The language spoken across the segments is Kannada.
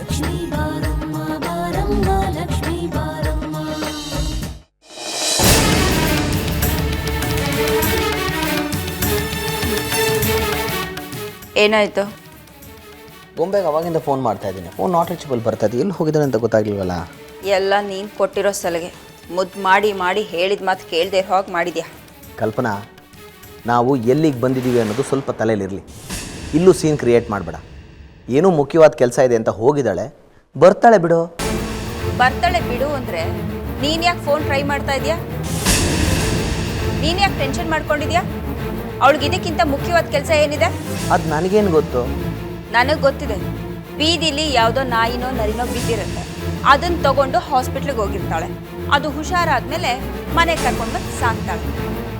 ಲಕ್ಷ್ಮೀ ಬಾರಮ್ಮ ಬಾರಮ್ಮ ಲಕ್ಷ್ಮೀ ಬಾರಮ್ಮ. ಏನಾಯ್ತು? ಗೊಂಬೆಗೆ ಅವಾಗಿಂದ ಫೋನ್ ಮಾಡ್ತಾ ಇದ್ದೀನಿ, ಫೋನ್ ನಾಟ್ ರೀಚಬಲ್ ಬರ್ತದೆ, ಎಲ್ಲಿ ಹೋಗಿದ್ದಾನೆ ಅಂತ ಗೊತ್ತಾಗ್ಲಿಲ್ವಲ್ಲ. ಎಲ್ಲ ನೀನು ಕೊಟ್ಟಿರೋ ಸಲಹೆ ಮುದ್ದು ಮಾಡಿ ಮಾಡಿ ಹೇಳಿದ ಮಾತು ಕೇಳದೆ ಹೋಗಿ ಮಾಡಿದ್ಯಾ. ಕಲ್ಪನಾ, ನಾವು ಎಲ್ಲಿಗೆ ಬಂದಿದ್ದೀವಿ ಅನ್ನೋದು ಸ್ವಲ್ಪ ತಲೆಯಲ್ಲಿರಲಿ. ಇಲ್ಲೂ ಸೀನ್ ಕ್ರಿಯೇಟ್ ಮಾಡಬೇಡ. ಏನೂ ಮುಖ್ಯವಾದ ಕೆಲಸ ಇದೆ ಅಂತ ಹೋಗಿದ್ದಾಳೆ, ಬರ್ತಾಳೆ ಬಿಡು. ಬರ್ತಾಳೆ ಬಿಡು ಅಂದರೆ ನೀನು ಯಾಕೆ ಫೋನ್ ಟ್ರೈ ಮಾಡ್ತಾ ಇದೆಯಾ? ನೀನು ಯಾಕೆ ಟೆನ್ಷನ್ ಮಾಡ್ಕೊಂಡಿದ್ಯಾ? ಅವಳಿಗೆ ಇದಕ್ಕಿಂತ ಮುಖ್ಯವಾದ ಕೆಲಸ ಏನಿದೆ? ಅದು ನನಗೇನು ಗೊತ್ತು? ನನಗೆ ಗೊತ್ತಿದೆ. ಬೀದಿಲಿ ಯಾವುದೋ ನಾಯಿನೋ ನರಿನೋ ಬಿದ್ದಿರುತ್ತೆ, ಅದನ್ನು ತಗೊಂಡು ಹಾಸ್ಪಿಟ್ಲಿಗೆ ಹೋಗಿರ್ತಾಳೆ. ಅದು ಹುಷಾರಾದ್ಮೇಲೆ ಮನೆಗೆ ಕರ್ಕೊಂಡು ಬಂದು ಸಾಕ್ತಾಳೆ.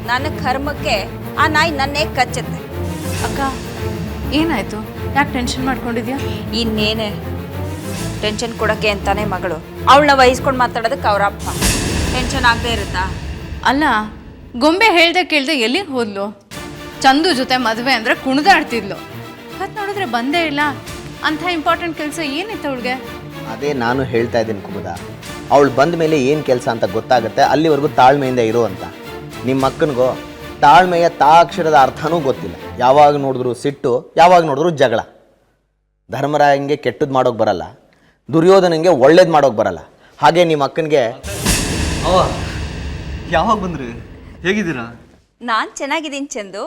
ನನ್ನ ಕರ್ಮಕ್ಕೆ ಆ ನಾಯಿ ನನ್ನೇ ಕಚ್ಚುತ್ತೆ. ಅಕ್ಕ ಏನಾಯ್ತು? ಯಾಕೆ ಟೆನ್ಷನ್ ಮಾಡ್ಕೊಂಡಿದ್ಯಾ? ಇನ್ನೇನೆ ಟೆನ್ಷನ್ ಕೊಡೋಕ್ಕೆ ಅಂತಾನೆ ಮಗಳು ಅವಳನ್ನ ವಹಿಸ್ಕೊಂಡು ಮಾತಾಡೋದಕ್ಕೆ ಅವ್ರ ಅಪ್ಪ. ಟೆನ್ಷನ್ ಆಗದೆ ಇರುತ್ತಾ? ಅಲ್ಲ, ಗೊಂಬೆ ಹೇಳ್ದೆ ಕೇಳ್ದೆ ಎಲ್ಲಿಗೆ ಹೋದ್ಲು? ಚಂದು ಜೊತೆ ಮದುವೆ ಅಂದರೆ ಕುಣಿದಾಡ್ತಿದ್ಲು. ಇವತ್ತು ನೋಡಿದ್ರೆ ಬಂದೇ ಇಲ್ಲ. ಅಂಥ ಇಂಪಾರ್ಟೆಂಟ್ ಕೆಲಸ ಏನಿತ್ತು ಅವಳಿಗೆ? ಅದೇ ನಾನು ಹೇಳ್ತಾ ಇದ್ದೀನಿ ಕುಮುದ, ಅವಳು ಬಂದ ಮೇಲೆ ಏನು ಕೆಲಸ ಅಂತ ಗೊತ್ತಾಗುತ್ತೆ, ಅಲ್ಲಿವರೆಗೂ ತಾಳ್ಮೆಯಿಂದ ಇರೋ ಅಂತ. ನಿಮ್ಮ ಅಕ್ಕನಿಗೋ ತಾಳ್ಮೆಯ ತಾಕ್ಷರದ ಅರ್ಥನೂ ಗೊತ್ತಿಲ್ಲ. ಯಾವಾಗ ನೋಡಿದ್ರು ಸಿಟ್ಟು, ಯಾವಾಗ ನೋಡಿದ್ರು ಜಗಳ. ಧರ್ಮರಾಯಂಗೆ ಕೆಟ್ಟದ್ದು ಮಾಡೋಕೆ ಬರಲ್ಲ, ದುರ್ಯೋಧನಂಗೆ ಒಳ್ಳೇದು ಮಾಡೋಕೆ ಬರಲ್ಲ. ಹಾಗೆ ನಿಮ್ಮ ಅಕ್ಕನಿಗೆ ಅವ ಯಾವಾಗ ಬಂದ್ರಿ? ಹೇಗಿದ್ದೀರಾ? ನಾನು ಚೆನ್ನಾಗಿದ್ದೀನಿ ಚಂದು.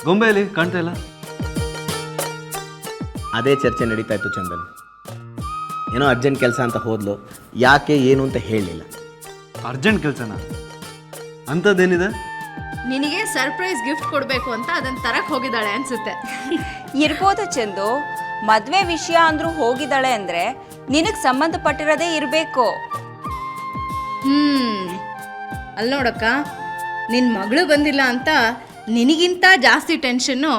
ಗೊಂಬೆಯಲ್ಲಿ ಕಾಣ್ತಾ ಇಲ್ಲ. ಅದೇ ಚರ್ಚೆ ನಡೀತಾ ಇತ್ತು ಚಂದನ್. ಏನೋ ಅರ್ಜೆಂಟ್ ಕೆಲಸ ಅಂತ ಹೋದ್ಲು, ಯಾಕೆ ಏನು ಅಂತ ಹೇಳಲಿಲ್ಲ. ಅರ್ಜೆಂಟ್ ಕೆಲಸನ? ಅಂಥದ್ದೇನಿದೆ? ನಿನಗೆ ಸರ್ಪ್ರೈಸ್ ಗಿಫ್ಟ್ ಕೊಡಬೇಕು ಅಂತ ಅದನ್ನ ತರಕ್ಕೆ ಹೋಗಿದ್ದಾಳೆ ಅನ್ಸುತ್ತೆ. ಇರ್ಬೋದು ಚಂದು, ಮದುವೆ ವಿಷಯ ಅಂದ್ರೂ ಹೋಗಿದ್ದಾಳೆ ಅಂದರೆ ನಿನಗೆ ಸಂಬಂಧಪಟ್ಟಿರೋದೇ ಇರಬೇಕು. ಅಲ್ಲಿ ನೋಡಕ್ಕ, ನಿನ್ನ ಮಗಳು ಬಂದಿಲ್ಲ ಅಂತ ನಿನಗಿಂತ ಜಾಸ್ತಿ ಟೆನ್ಷನ್ನು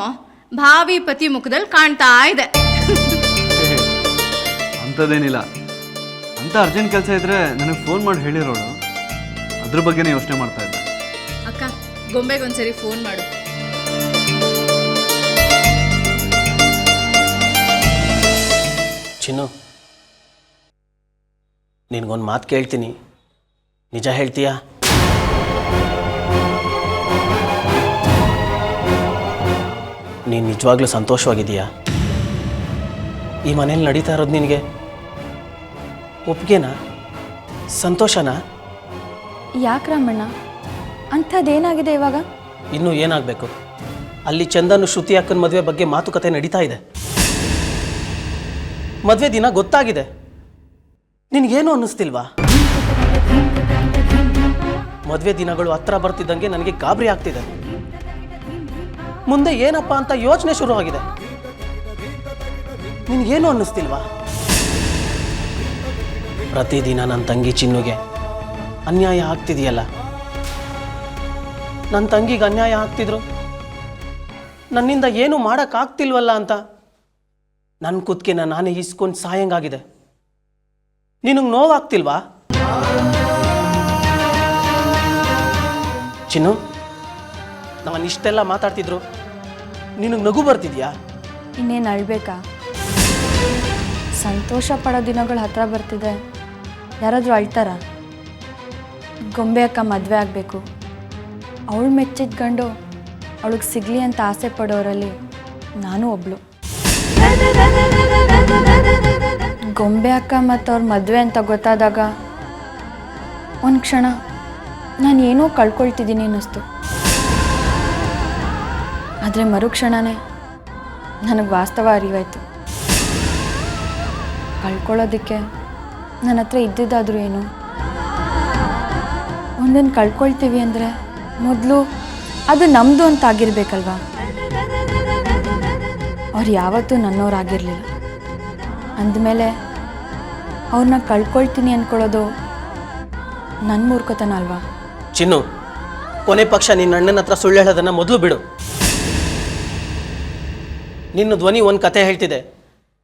ಭಾವಿ ಪತಿ ಮುಖದಲ್ಲಿ ಕಾಣ್ತಾ ಇದೆ. ಅಂಥದ್ದೇನಿಲ್ಲ. ಅಂಥ ಅರ್ಜೆಂಟ್ ಕೆಲಸ ಇದ್ದರೆ ನನಗೆ ಫೋನ್ ಮಾಡಿ ಹೇಳಿರೋಳು, ಅದ್ರ ಬಗ್ಗೆನೇ ಯೋಚನೆ ಮಾಡ್ತಾ ಇದ್ದೆ. ಅಕ್ಕ, ಗೊಂಬೆಗೊಂದ್ಸರಿ ಫೋನ್ ಮಾಡು. ಚಿನ್ನು, ನಿನಗೊಂದು ಮಾತು ಕೇಳ್ತೀನಿ, ನಿಜ ಹೇಳ್ತೀಯಾ? ನೀನು ನಿಜವಾಗ್ಲೂ ಸಂತೋಷವಾಗಿದೆಯಾ? ಈ ಮನೇಲಿ ನಡೀತಾ ಇರೋದು ನಿನಗೆ ಒಪ್ಗೆನಾ, ಸಂತೋಷನಾ? ಯಾಕೆ ರಾಮಣ್ಣ, ಅಂಥದ್ದೇನಾಗಿದೆ ಇವಾಗ? ಇನ್ನೂ ಏನಾಗಬೇಕು? ಅಲ್ಲಿ ಚಂದನು ಶ್ರುತಿ ಅಕ್ಕನ ಮದುವೆ ಬಗ್ಗೆ ಮಾತುಕತೆ ನಡೀತಾ ಇದೆ. ಮದುವೆ ದಿನ ಗೊತ್ತಾಗಿದೆ. ನಿನಗೇನು ಅನ್ನಿಸ್ತಿಲ್ವಾ? ಮದುವೆ ದಿನಗಳು ಹತ್ರ ಬರ್ತಿದ್ದಂಗೆ ನನಗೆ ಗಾಬರಿ ಆಗ್ತಿದೆ. ಮುಂದೆ ಏನಪ್ಪ ಅಂತ ಯೋಚನೆ ಶುರುವಾಗಿದೆ. ನಿನಗೇನು ಅನ್ನಿಸ್ತಿಲ್ವಾ? ಪ್ರತಿದಿನ ನನ್ನ ತಂಗಿ ಚಿನ್ನುಗೆ ಅನ್ಯಾಯ ಆಗ್ತಿದೆಯಲ್ಲ. ನನ್ನ ತಂಗಿಗೆ ಅನ್ಯಾಯ ಆಗ್ತಿದ್ರು, ನನ್ನಿಂದ ಏನು ಮಾಡೋಕ್ಕಾಗ್ತಿಲ್ವಲ್ಲ ಅಂತ ನನ್ನ ಕುತ್ತಿಗೆನ ನಾನೇ ಇಸ್ಕೊಂಡು ಸಾಯಂಗಾಗಿದೆ. ನಿನಗೆ ನೋವಾಗ್ತಿಲ್ವಾ ಚಿನ್ನು? ನಾನು ಇಷ್ಟೆಲ್ಲ ಮಾತಾಡ್ತಿದ್ರು ನಿನಗೆ ನಗು ಬರ್ತಿದ್ಯಾ? ಇನ್ನೇನು ಅಳ್ಬೇಕಾ? ಸಂತೋಷ ಪಡೋ ದಿನಗಳು ಹತ್ರ ಬರ್ತಿದೆ, ಯಾರಾದರೂ ಅಳ್ತಾರ? ಗೊಂಬೆ ಅಕ್ಕ ಮದುವೆ ಆಗಬೇಕು, ಅವಳು ಮೆಚ್ಚಿದ ಗಂಡು ಅವಳಿಗೆ ಸಿಗಲಿ ಅಂತ ಆಸೆ ಪಡೋರಲ್ಲಿ ನಾನು ಒಬ್ಳು. ಗೊಂಬೆ ಅಕ್ಕ ಮತ್ತು ಅವ್ರ ಮದುವೆ ಅಂತ ಗೊತ್ತಾದಾಗ ಒಂದು ಕ್ಷಣ ನಾನು ಏನೋ ಕಳ್ಕೊಳ್ತಿದ್ದೀನಿ ಅನ್ನಿಸ್ತು. ಆದರೆ ಮರುಕ್ಷಣನೇ ನನಗೆ ವಾಸ್ತವ ಅರಿವಾಯ್ತು. ಕಳ್ಕೊಳ್ಳೋದಕ್ಕೆ ನನ್ನ ಹತ್ರ ಇದ್ದಿದ್ದಾದರೂ ಏನು? ಒಂದನ್ನು ಕಳ್ಕೊಳ್ತೀವಿ ಅಂದರೆ ಮೊದಲು ಅದು ನಮ್ಮದು ಅಂತ ಆಗಿರ್ಬೇಕಲ್ವಾ? ಅವ್ರು ಯಾವತ್ತೂ ನನ್ನೋರಾಗಿರಲಿಲ್ಲ. ಅಂದಮೇಲೆ ಅವ್ರನ್ನ ಕಳ್ಕೊಳ್ತೀನಿ ಅಂದ್ಕೊಳ್ಳೋದು ನನ್ನ ಮೂರ್ಖತನ ಅಲ್ವಾ? ಚಿನ್ನು, ಕೊನೆ ಪಕ್ಷ ನಿನ್ನ ಅಣ್ಣನ ಹತ್ರ ಸುಳ್ಳು ಹೇಳೋದನ್ನು ಮೊದಲು ಬಿಡು. ನಿನ್ನ ಧ್ವನಿ ಒಂದು ಕತೆ ಹೇಳ್ತಿದೆ,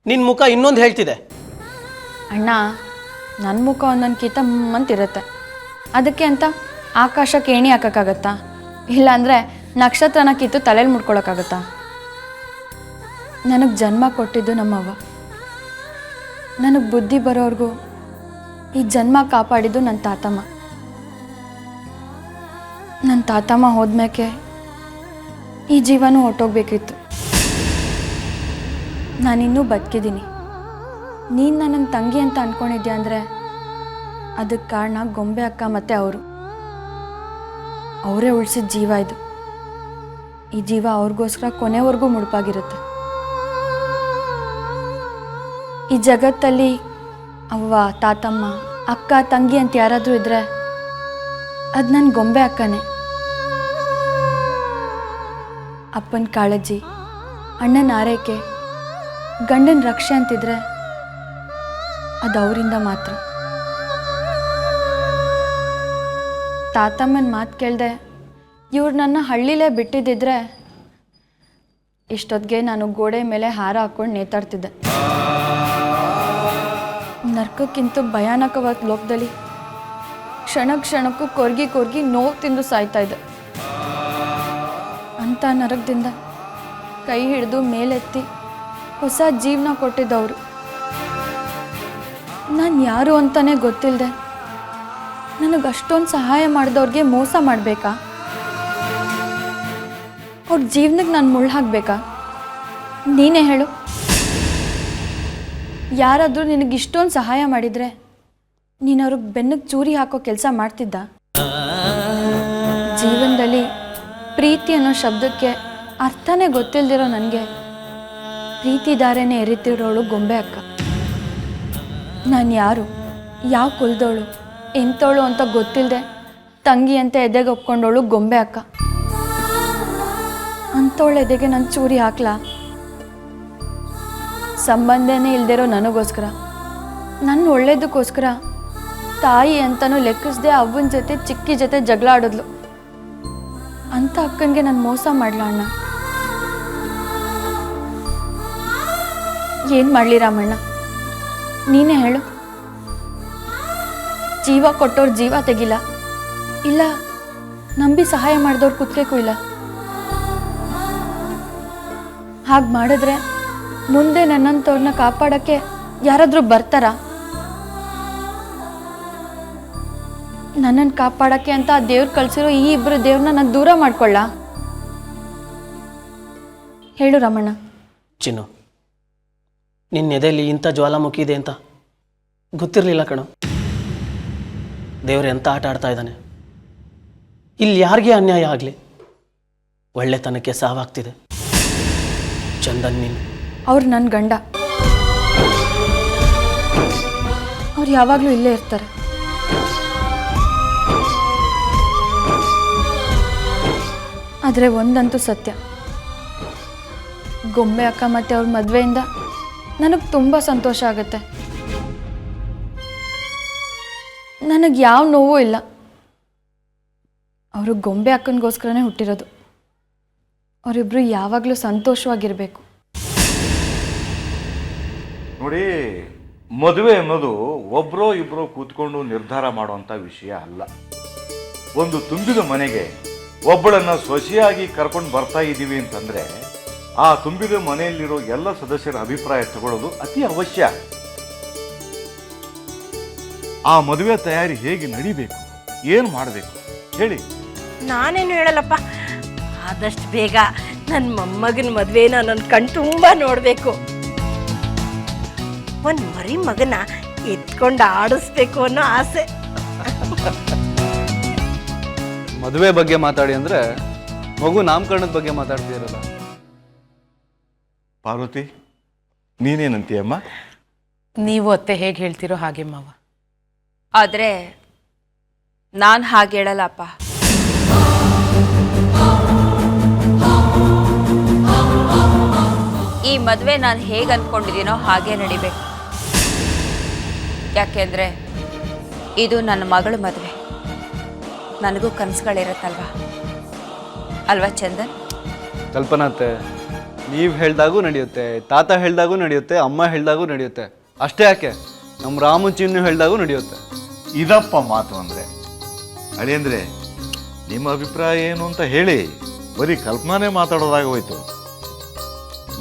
ನಿನ್ನ ಮುಖ ಇನ್ನೊಂದು ಹೇಳ್ತಿದೆ. ಅಣ್ಣ, ನನ್ನ ಮುಖ ಒಂದೊಂದು ಅಂತಿರುತ್ತೆ. ಅದಕ್ಕೆ ಅಂತ ಆಕಾಶಕ್ಕೆ ಏಣಿ ಹಾಕೋಕ್ಕಾಗತ್ತಾ? ಇಲ್ಲಾಂದರೆ ನಕ್ಷತ್ರನ ಕಿತ್ತು ತಲೆಯಲ್ಲಿ ಮುಡ್ಕೊಳಕ್ಕಾಗತ್ತಾ? ನನಗೆ ಜನ್ಮ ಕೊಟ್ಟಿದ್ದು ನಮ್ಮವ್ವ. ನನಗೆ ಬುದ್ಧಿ ಬರೋರ್ಗೂ ಈ ಜನ್ಮ ಕಾಪಾಡಿದ್ದು ನನ್ನ ತಾತಮ್ಮ. ನನ್ನ ತಾತಮ್ಮ ಹೋದ್ಮೇಕೆ ಈ ಜೀವನೂ ಹೊಟ್ಟೋಗ್ಬೇಕಿತ್ತು. ನಾನಿನ್ನೂ ಬದುಕಿದ್ದೀನಿ. ನೀನು ನನ್ನ ತಂಗಿ ಅಂತ ಅಂದ್ಕೊಂಡಿದ್ಯಾ ಅಂದರೆ ಅದಕ್ಕೆ ಕಾರಣ ಗೊಂಬೆ ಅಕ್ಕ ಮತ್ತು ಅವರೇ ಉಳಿಸಿದ ಜೀವ ಇದು. ಈ ಜೀವ ಅವ್ರಿಗೋಸ್ಕರ ಕೊನೆವರೆಗೂ ಮುಡುಪಾಗಿರುತ್ತೆ. ಈ ಜಗತ್ತಲ್ಲಿ ಅವ್ವ, ತಾತಮ್ಮ, ಅಕ್ಕ, ತಂಗಿ ಅಂತ ಯಾರಾದರೂ ಇದ್ದರೆ ಅದು ನನ್ನ ಗೊಂಬೆ ಅಕ್ಕನೇ. ಅಪ್ಪನ ಕಾಳಜಿ, ಅಣ್ಣನ ಆರೈಕೆ, ಗಂಡನ ರಕ್ಷೆ ಅಂತಿದ್ರೆ ಅದು ಅವರಿಂದ ಮಾತ್ರ. ತಾತಮ್ಮನ ಮಾತು ಕೇಳಿದೆ ಇವ್ರು ನನ್ನ ಹಳ್ಳಿಲೇ ಬಿಟ್ಟಿದ್ದಿದ್ರೆ ಇಷ್ಟೊತ್ತಿಗೆ ನಾನು ಗೋಡೆ ಮೇಲೆ ಹಾರ ಹಾಕ್ಕೊಂಡು ನೇತಾಡ್ತಿದ್ದೆ. ನರ್ಕಕ್ಕಿಂತ ಭಯಾನಕವಾದ ಲೋಕದಲ್ಲಿ ಕ್ಷಣ ಕ್ಷಣಕ್ಕೂ ಕೊರ್ಗಿ ನೋವು ತಿಂದು ಸಾಯ್ತಾ ಇದೆ. ಅಂಥ ನರಕದಿಂದ ಕೈ ಹಿಡಿದು ಮೇಲೆತ್ತಿ ಹೊಸ ಜೀವನ ಕೊಟ್ಟಿದ್ದವರು. ನಾನು ಯಾರು ಅಂತಲೇ ಗೊತ್ತಿಲ್ಲದೆ ನನಗೆ ಅಷ್ಟೊಂದು ಸಹಾಯ ಮಾಡಿದವ್ರಿಗೆ ಮೋಸ ಮಾಡಬೇಕಾ? ಅವ್ರ ಜೀವನಕ್ಕೆ ನಾನು ಮುಳ್ಳು ಹಾಕಬೇಕಾ? ನೀನೇ ಹೇಳು. ಯಾರಾದರೂ ನಿನಗೆ ಇಷ್ಟೊಂದು ಸಹಾಯ ಮಾಡಿದರೆ ನೀನು ಅವ್ರಿಗೆ ಬೆನ್ನಿಗೆ ಚೂರಿ ಹಾಕೋ ಕೆಲಸ ಮಾಡ್ತಿದ್ದ? ಜೀವನದಲ್ಲಿ ಪ್ರೀತಿ ಅನ್ನೋ ಶಬ್ದಕ್ಕೆ ಅರ್ಥನೇ ಗೊತ್ತಿಲ್ದಿರೋ ನನಗೆ ಪ್ರೀತಿದಾರೇನೆ ಎರಿತಿರೋಳು ಗೊಂಬೆ ಅಕ್ಕ. ನಾನು ಯಾರು, ಯಾವ ಕುಲದವಳು, ಎಂಥವಳು ಅಂತ ಗೊತ್ತಿಲ್ಲದೆ ತಂಗಿ ಅಂತ ಎದೆಗೆ ಒಪ್ಕೊಂಡವಳು ಗೊಂಬೆ ಅಕ್ಕ. ಅಂಥವಳ ಎದೆಗೆ ನಾನು ಚೂರಿ ಹಾಕ್ಲಾ? ಸಂಬಂಧನೇ ಇಲ್ದಿರೋ ನನಗೋಸ್ಕರ, ನನ್ನ ಒಳ್ಳೇದಕ್ಕೋಸ್ಕರ ತಾಯಿ ಅಂತಲೂ ಲೆಕ್ಕಿಸದೆ ಅವ್ವನ ಜೊತೆ ಚಿಕ್ಕಿ ಜೊತೆ ಜಗಳ ಆಡಿದ್ಲು. ಅಂಥ ಅಕ್ಕನಿಗೆ ನಾನು ಮೋಸ ಮಾಡ್ಲಾ ಅಣ್ಣ? ಏನು ಮಾಡಲಿ ರಾಮಣ್ಣ, ನೀನೇ ಹೇಳು. ಜೀವ ಕೊಟ್ಟವ್ರು ಜೀವ ತೆಗಿಲ್ಲ, ಇಲ್ಲ ನಂಬಿ ಸಹಾಯ ಮಾಡಿದವ್ರು ಕುತ್ಕೇಕೂ ಇಲ್ಲ. ಹಾಗೆ ಮಾಡಿದ್ರೆ ಮುಂದೆ ನನ್ನಂಥವ್ರನ್ನ ಕಾಪಾಡೋಕ್ಕೆ ಯಾರಾದರೂ ಬರ್ತಾರಾ? ನನ್ನನ್ನು ಕಾಪಾಡೋಕ್ಕೆ ಅಂತ ಆ ದೇವ್ರು ಕಳಿಸಿರೋ ಈ ಇಬ್ಬರು ದೇವ್ರನ್ನ ನಾನು ದೂರ ಮಾಡ್ಕೊಳ್ಳ? ಹೇಳು ರಮಣ್ಣ. ಚಿನ್ನು, ನಿನ್ನ ಎದೆಯಲ್ಲಿ ಇಂಥ ಜ್ವಾಲಾಮುಖಿ ಇದೆ ಅಂತ ಗೊತ್ತಿರಲಿಲ್ಲ ಕಣೋ. ದೇವ್ರು ಎಂಥ ಆಟ ಆಡ್ತಾ ಇದ್ದಾನೆ. ಇಲ್ಲಿ ಯಾರಿಗೆ ಅನ್ಯಾಯ ಆಗಲಿ, ಒಳ್ಳೆತನಕ್ಕೆ ಸಾವಾಗ್ತಿದೆ. ಚಂದನ್ ನೀನು. ಅವ್ರು ನನ್ನ ಗಂಡ, ಅವ್ರು ಯಾವಾಗಲೂ ಇಲ್ಲೇ ಇರ್ತಾರೆ. ಆದರೆ ಒಂದಂತೂ ಸತ್ಯ, ಗೊಂಬೆ ಅಕ್ಕ ಮತ್ತು ಅವ್ರ ಮದುವೆಯಿಂದ ನನಗೆ ತುಂಬ ಸಂತೋಷ ಆಗುತ್ತೆ. ನನಗೆ ಯಾವ ನೋವೂ ಇಲ್ಲ. ಅವರು ಗೊಂಬೆ ಅಕ್ಕನಿಗೋಸ್ಕರನೇ ಹುಟ್ಟಿರೋದು. ಅವರಿಬ್ಬರು ಯಾವಾಗಲೂ ಸಂತೋಷವಾಗಿರಬೇಕು. ನೋಡಿ, ಮದುವೆ ಅನ್ನೋದು ಒಬ್ಬರೋ ಇಬ್ಬರೋ ಕೂತ್ಕೊಂಡು ನಿರ್ಧಾರ ಮಾಡುವಂಥ ವಿಷಯ ಅಲ್ಲ. ಒಂದು ತುಂಬಿದ ಮನೆಗೆ ಒಬ್ಬಳನ್ನು ಸೊಸೆಯಾಗಿ ಕರ್ಕೊಂಡು ಬರ್ತಾ ಇದ್ದೀವಿ ಅಂತಂದರೆ ಆ ತುಂಬಿದ ಮನೆಯಲ್ಲಿರೋ ಎಲ್ಲ ಸದಸ್ಯರ ಅಭಿಪ್ರಾಯ ತಗೊಳ್ಳೋದು ಅತಿ ಅವಶ್ಯ. ಆ ಮದುವೆ ತಯಾರಿ ಹೇಗೆ ನಡಿಬೇಕು, ಏನು ಮಾಡಬೇಕು ಹೇಳಿ. ನಾನೇನು ಹೇಳಲ್ಲಪ್ಪ, ಆದಷ್ಟು ಬೇಗ ನನ್ನ ಮೊಮ್ಮಗನ ಮದುವೆನ ನನ್ನ ಕಣ್ ತುಂಬ ನೋಡಬೇಕು. ಒಂದು ಮರಿ ಮಗನ ಎತ್ಕೊಂಡು ಆಡಿಸ್ಬೇಕು ಅನ್ನೋ ಆಸೆ. ಮದುವೆ ಬಗ್ಗೆ ಮಾತಾಡಿ ಅಂದರೆ ಮಗು ನಾಮಕರಣದ ಬಗ್ಗೆ ಮಾತಾಡ್ತಿರಲ್ಲ. ಪಾರ್ವತಿ, ನೀನೇನಂತೀಯಮ್ಮ? ನೀವು ಅತ್ತೆ ಹೇಗೆ ಹೇಳ್ತೀರೋ ಹಾಗೆ ಮಾವ. ಆದರೆ ನಾನು ಹಾಗೆ ಹೇಳಲ್ಲಪ್ಪ. ಈ ಮದುವೆ ನಾನು ಹೇಗೆ ಅಂದ್ಕೊಂಡಿದ್ದೀನೋ ಹಾಗೆ ನಡಿಬೇಕು. ಯಾಕೆಂದರೆ ಇದು ನನ್ನ ಮಗಳ ಮದುವೆ. ನನಗೂ ಕನಸುಗಳಿರುತ್ತಲ್ವ ಅಲ್ವಾ ಚಂದನ್? ಕಲ್ಪನಾತೆ, ನೀವು ಹೇಳ್ದಾಗೂ ನಡೆಯುತ್ತೆ, ತಾತ ಹೇಳ್ದಾಗೂ ನಡೆಯುತ್ತೆ, ಅಮ್ಮ ಹೇಳ್ದಾಗೂ ನಡೆಯುತ್ತೆ. ಅಷ್ಟೇ ಯಾಕೆ, ನಮ್ಮ ರಾಮು ಚಿನ್ನು ಹೇಳ್ದಾಗೂ ನಡೆಯುತ್ತೆ. ಇದಪ್ಪ ಮಾತು ಅಂದರೆ. ಅಳಿಯಂದ್ರೆ, ನಿಮ್ಮ ಅಭಿಪ್ರಾಯ ಏನು ಅಂತ ಹೇಳಿ. ಬರೀ ಕಲ್ಪನೆ ಮಾತಾಡೋದಾಗ ಹೋಯ್ತು.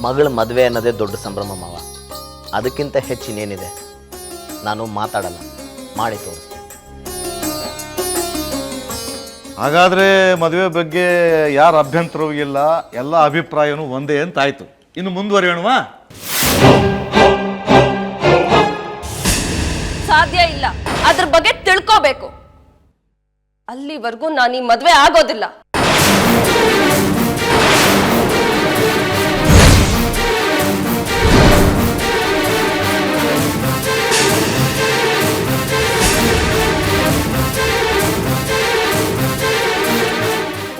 ಮಗಳ ಮದುವೆ ಅನ್ನೋದೇ ದೊಡ್ಡ ಸಂಭ್ರಮ ಮಾವ. ಅದಕ್ಕಿಂತ ಹೆಚ್ಚಿನೇನಿದೆ ನಾನು ಮಾತಾಡಲ್ಲ, ಮಾಡಿ ತೋರಿಸ್ತೀನಿ. ಹಾಗಾದರೆ ಮದುವೆ ಬಗ್ಗೆ ಯಾರ ಅಭ್ಯಂತರವೂ ಇಲ್ಲ, ಎಲ್ಲ ಅಭಿಪ್ರಾಯನೂ ಒಂದೇ ಅಂತಾಯ್ತು. ಇನ್ನು ಮುಂದುವರಿಯೋಣವಾ? ಸಾಧ್ಯ ಇಲ್ಲ, ಅದ್ರ ಬಗ್ಗೆ ತಿಳ್ಕೋಬೇಕು. ಅಲ್ಲಿವರೆಗೂ ನಾನು ಈ ಮದ್ವೆ ಆಗೋದಿಲ್ಲ.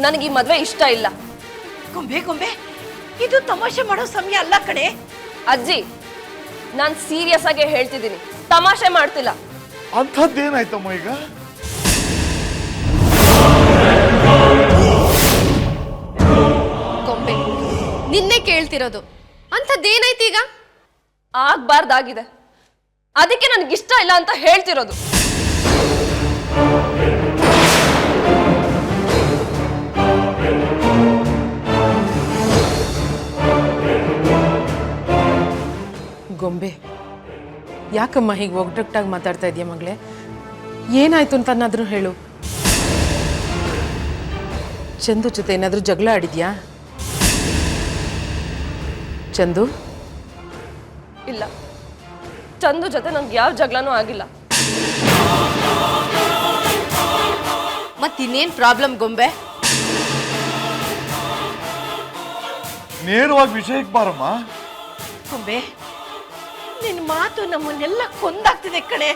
ನನಗೆ ಈ ಮದ್ವೆ ಇಷ್ಟ ಇಲ್ಲ. ಗೊಂಬೆ ಗೊಂಬೆ, ಇದು ತಮಾಷೆ ಮಾಡೋ ಸಮಯ ಅಲ್ಲ ಕಣೆ. ಅಜ್ಜಿ, ನಾನು ಸೀರಿಯಸ್ ಆಗಿ ಹೇಳ್ತಿದ್ದೀನಿ, ತಮಾಷೆ ಮಾಡ್ತಿಲ್ಲ. ಅಂಥದ್ದೇನಾಯ್ತಮ್ಮ ಈಗ? ಗೊಂಬೆ, ನಿನ್ನೆ ಕೇಳ್ತಿರೋದು, ಅಂಥದ್ದೇನಾಯ್ತು ಈಗ? ಆಗ್ಬಾರ್ದಾಗಿದೆ, ಅದಕ್ಕೆ ನನಗಿಷ್ಟ ಇಲ್ಲ ಅಂತ ಹೇಳ್ತಿರೋದು. ಗೊಂಬೆ, ಯಾಕಮ್ಮ ಹೀಗೆ ಒಗ್ಗಟ್ಟಾಗಿ ಮಾತಾಡ್ತಾ ಇದೆಯಾ ಮಗಳೇ? ಏನಾಯ್ತು ಅಂತ ಅನ್ನೋದ್ರು ಹೇಳು. ಚಂದು ಜೊತೆ ಏನಾದರೂ ಜಗಳ ಆಡಿದ್ಯಾ? ಚಂದು? ಇಲ್ಲ, ಚಂದು ಜೊತೆ ನಂಗೆ ಯಾವ ಜಗಳನೂ ಆಗಿಲ್ಲ. ಮತ್ತಿನ್ನೇನು ಪ್ರಾಬ್ಲಮ್ ಗೊಂಬೆ? ನೇರವಾಗಿ ವಿಷಯಕ್ಕೆ ಬಾರಮ್ಮ. ಗೊಂಬೆ, ನಿನ್ನ ಮಾತು ನಮ್ಮನ್ನೆಲ್ಲ ಕೊಂದಾಗ್ತಿದೆ ಕಣೆ.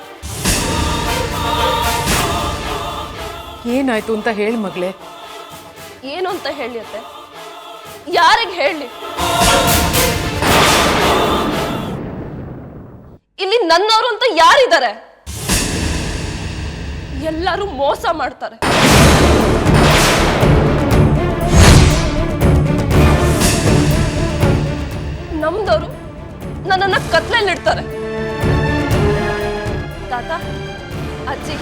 ಏನಾಯ್ತು ಅಂತ ಹೇಳಿ ಮಗಳೇ. ಏನು ಅಂತ ಹೇಳಿ ಅತ್ತೆ? ಯಾರಿಗೆ ಹೇಳಿ? ಇಲ್ಲಿ ನನ್ನವರು ಅಂತ ಯಾರಿದ್ದಾರೆ? ಎಲ್ಲರೂ ಮೋಸ ಮಾಡ್ತಾರೆ. ನಮ್ದವರು ನನ್ನನ್ನ ಕತ್ಲೆಯಲ್ಲಿಡ್ತಾರೆ. ತಾತ, ಅಜ್ಜಿ,